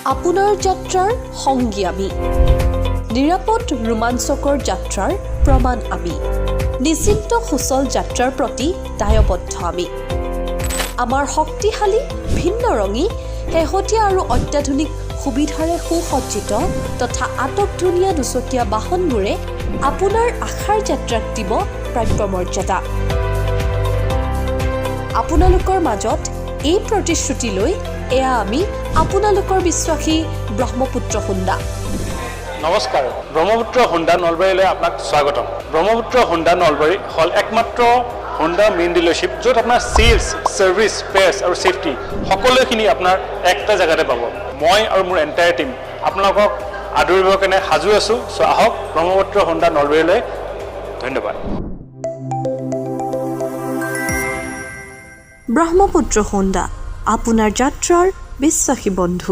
আপোনাৰ যাত্ৰাৰ সংগী আমি নিৰাপদ ৰোমাঞ্চকৰ যাত্ৰাৰ প্ৰমাণ আমি নিশ্চিন্ত সুচল যাত্ৰাৰ প্ৰতি দায়বদ্ধ আমি আমাৰ শক্তিশালী ভিন্ন ৰঙী শেহতীয়া আৰু অত্যাধুনিক সুবিধাৰে সুসজ্জিত তথা আটকধুনীয়া দুচকীয়া বাহনবোৰে আপোনাৰ আশাৰ যাত্ৰাক দিব প্ৰাপ্য মৰ্যাদা আপোনালোকৰ মাজত এই প্ৰতিশ্ৰুতি লৈ এয়া আমি আপোনালোকৰ বিশ্বাসী ব্ৰহ্মপুত্ৰ হোণ্ডা নমস্কাৰ ব্ৰহ্মপুত্ৰ হোণ্ডা নলবাৰীলৈ আপোনাক স্বাগতম ব্ৰহ্মপুত্ৰ হোণ্ডা নলবাৰী হ'ল একমাত্ৰ হোণ্ডা মেইন ডিলাৰশ্বিপ য'ত আপোনাৰ সেলছ সাৰ্ভিস স্পেয়াৰ্ছ আৰু সেফটি সকলোখিনি আপোনাৰ একটা জায়গাতে পাব মই আৰু মোৰ এণ্টায়াৰ টিম আপোনালোকক আদৰিবৰ কাৰণে সাজু আছোঁ সো আহক ব্ৰহ্মপুত্ৰ হোণ্ডা নলবাৰীলৈ ধন্যবাদ ব্ৰহ্মপুত্ৰ হোণ্ডা আপোনাৰ যাত্ৰাৰ বিশ্বাসী বন্ধু